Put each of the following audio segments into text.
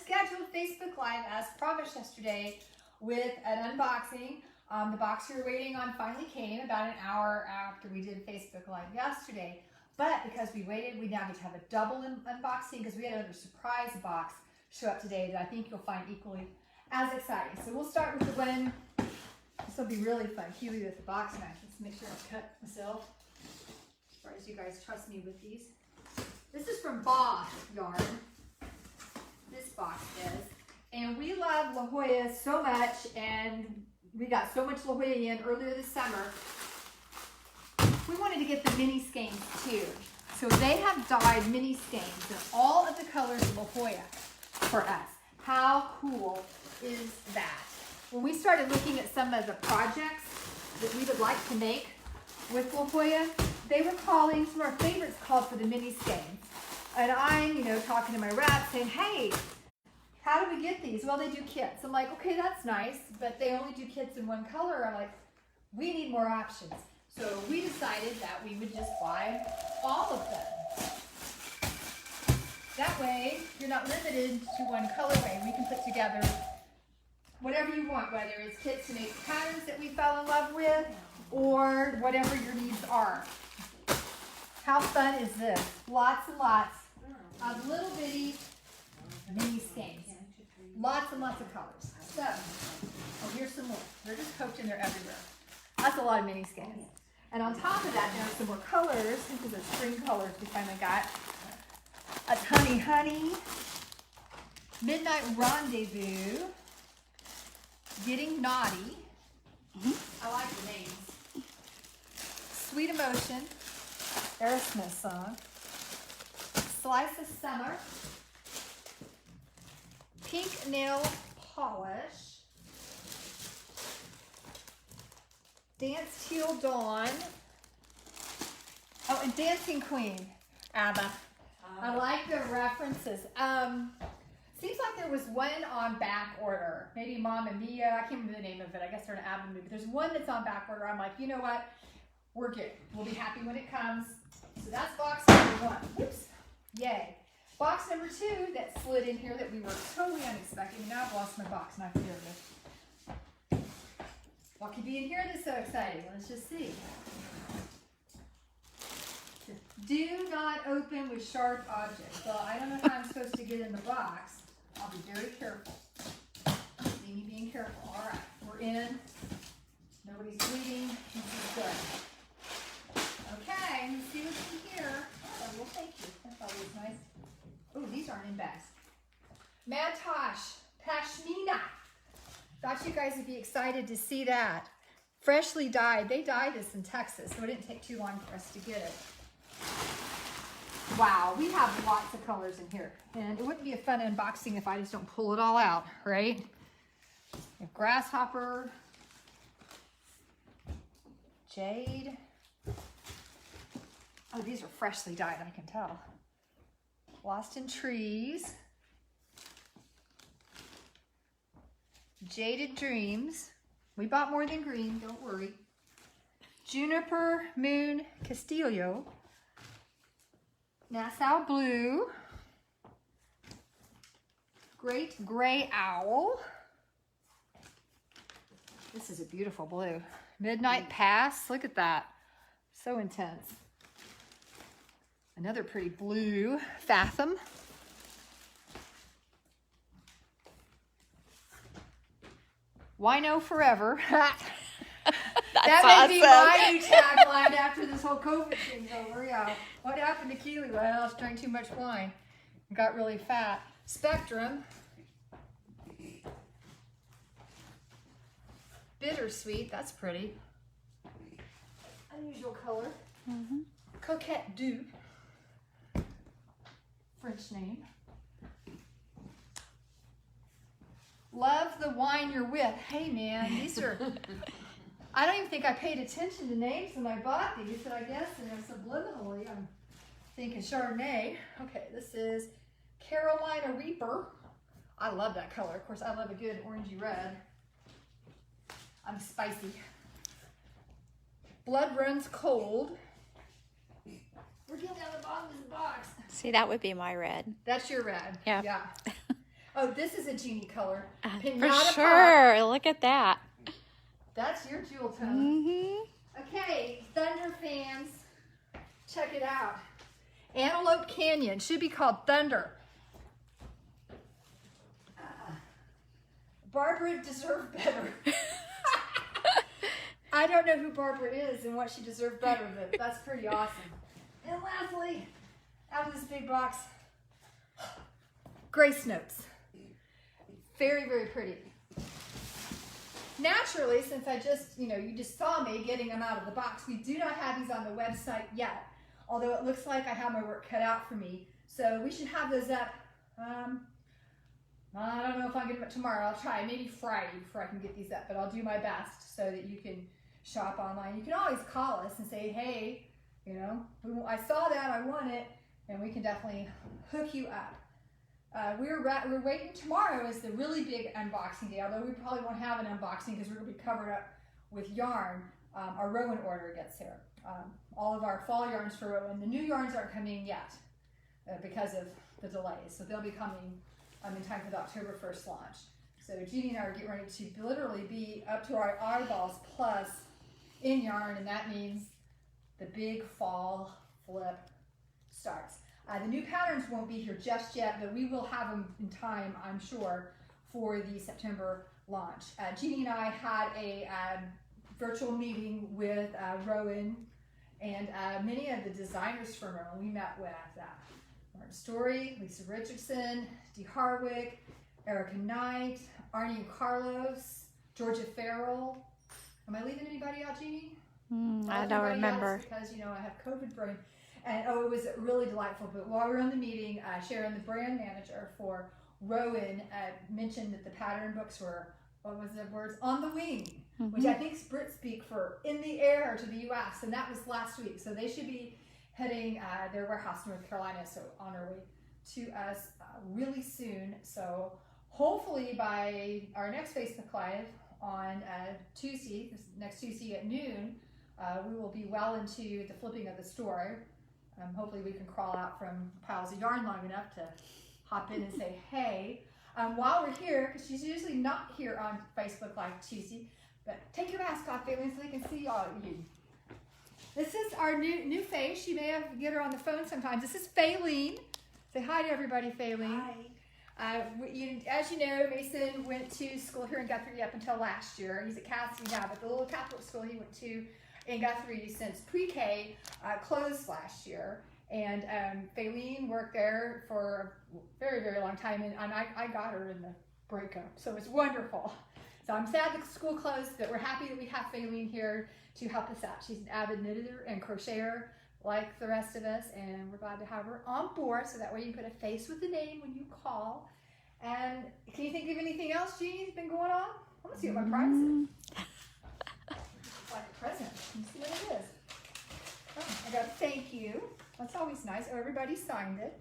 Scheduled Facebook Live as promised yesterday with an unboxing. The box you're waiting on finally came about an hour after we did Facebook Live yesterday. But because we waited, we now get to have a double unboxing because we had another surprise box show up today that I think you'll find equally as exciting. So we'll start with the one. This will be really fun. Keely with the box knife. Let's make sure I cut myself. As far as you guys trust me with these. This is from Baah yarn. This box is. And we love La Jolla so much, and we got so much La Jolla in earlier this summer. We wanted to get the mini skeins too. So they have dyed mini skeins in all of the colors of La Jolla for us. How cool is that? When we started looking at some of the projects that we would like to make with La Jolla, they were calling, some of our favorites called for the mini skeins. And I'm, talking to my rep saying, hey, how do we get these? Well, they do kits. I'm like, okay, that's nice, but they only do kits in one color. I'm like, we need more options. So we decided that we would just buy all of them. That way, you're not limited to one colorway. We can put together whatever you want, whether it's kits to make patterns that we fell in love with, or whatever your needs are. How fun is this? Lots and lots of little bitty mini skeins. Lots and lots of colors. So, here's some more. They're just poked in there everywhere. That's a lot of mini skeins. And on top of that, there are some more colors. These are the spring colors we finally got. A honey, midnight rendezvous, getting naughty. I like the names. Sweet emotion, Aerosmith song. Slice of summer. Pink nail polish. Dance till dawn. Oh, and Dancing Queen, ABBA. I like the references. Seems like there was one on back order. Maybe Mamma Mia. I can't remember the name of it. I guess they're an ABBA movie. There's one that's on back order. I'm like, you know what? We're good. We'll be happy when it comes. So that's box number one. Whoops. Yay. Box number two that slid in here that we were totally unexpecting. Now I've lost my box and I forget it. What could be in here that's so exciting? Let's just see. Do not open with sharp objects. Well, I don't know how I'm supposed to get in the box. I'll be very careful. See me being careful. All right, we're in. Nobody's bleeding. This is good. Okay, let's see what's in here. Oh, well, thank you. That's always nice. Oh, these aren't in bags. Madtosh, Pashmina. Thought you guys would be excited to see that. Freshly dyed. They dyed this in Texas, so it didn't take too long for us to get it. Wow, we have lots of colors in here. And it wouldn't be a fun unboxing if I just don't pull it all out, right? We have grasshopper, jade. Oh, these are freshly dyed, I can tell. Lost in trees. Jaded dreams. We bought more than green, don't worry. Juniper moon Castillo. Nassau blue. Great gray owl. This is a beautiful blue. Midnight pass. Look at that. So intense. Another pretty blue Fathom. Wino forever. That may be my new tagline after this whole COVID thing's over. Yeah. What happened to Keely? Well, she drank too much wine and got really fat. Spectrum. Bittersweet. That's pretty. Unusual color. Coquette du. French name. Love the wine you're with. Hey man, these are, I don't even think I paid attention to names when I bought these, but I guess subliminally I'm thinking Chardonnay. Okay, this is Carolina Reaper. I love that color. Of course, I love a good orangey red. I'm spicy. Blood runs cold. We're getting down the bottom of the box. See, that would be my red. That's your red. Yeah. Yeah. Oh, this is a genie color. For sure. Pop. Look at that. That's your jewel tone. Okay, Thunder fans, check it out. Antelope Canyon should be called Thunder. Barbara deserved better. I don't know who Barbara is and what she deserved better, but that's pretty awesome. And lastly, out of this big box, Grace Notes. Very, very pretty. Naturally, since I just, you just saw me getting them out of the box, we do not have these on the website yet, although it looks like I have my work cut out for me. So we should have those up, I don't know if I can get them up tomorrow. I'll try, maybe Friday before I can get these up, but I'll do my best so that you can shop online. You can always call us and say, hey, I saw that, I want it, and we can definitely hook you up. We're waiting. Tomorrow is the really big unboxing day, although we probably won't have an unboxing because we're going to be covered up with yarn. Our Rowan order gets here. All of our fall yarns for Rowan. The new yarns aren't coming yet because of the delays, so they'll be coming in time for the October 1st launch. So Jeannie and I are getting ready to literally be up to our eyeballs plus in yarn, and that means the big fall flip starts. The new patterns won't be here just yet, but we will have them in time, I'm sure, for the September launch. Jeannie and I had a virtual meeting with Rowan and many of the designers from Rowan. We met with Martin Story, Lisa Richardson, Dee Harwick, Erica Knight, Arnie and Carlos, Georgia Farrell. Am I leaving anybody out, Jeannie? I don't remember. Because, I have COVID brain. And it was really delightful. But while we were in the meeting, Sharon, the brand manager for Rowan, mentioned that the pattern books were, what was the words? On the wing, which I think is Brit speak for in the air to the U.S. And that was last week. So they should be heading their warehouse in North Carolina, so on our way to us really soon. So hopefully by our next Facebook Live on Tuesday, next Tuesday at noon, we will be well into the flipping of the store. Hopefully we can crawl out from piles of yarn long enough to hop in and say, hey. While we're here, because she's usually not here on Facebook Live Tuesday, but take your mask off, Faylene, so they can see all of you. This is our new face. You may have to get her on the phone sometimes. This is Faylene. Say hi to everybody, Faylene. Hi. As you know, Mason went to school here in Guthrie up until last year. He's at Cassidy now, but the little Catholic school he went to in Guthrie since pre-K closed last year. And Faylene worked there for a very, very long time, and I got her in the breakup, so it's wonderful. So I'm sad the school closed, but we're happy that we have Faylene here to help us out. She's an avid knitter and crocheter like the rest of us, and we're glad to have her on board, so that way you can put a face with the name when you call. And can you think of anything else, Jeannie, that's been going on? I want to see what my prize is. It's like a present. Let's see what it is. Oh, I got a thank you. That's always nice. Oh, everybody signed it.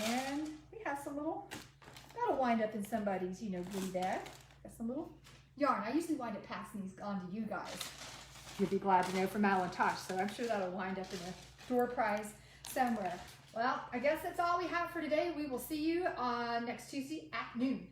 And we have some little, that'll wind up in somebody's, goodie bag. Got some little yarn. I usually wind up passing these on to you guys. You'll be glad to know from Madtosh, so I'm sure that'll wind up in a door prize somewhere. Well, I guess that's all we have for today. We will see you on next Tuesday at noon.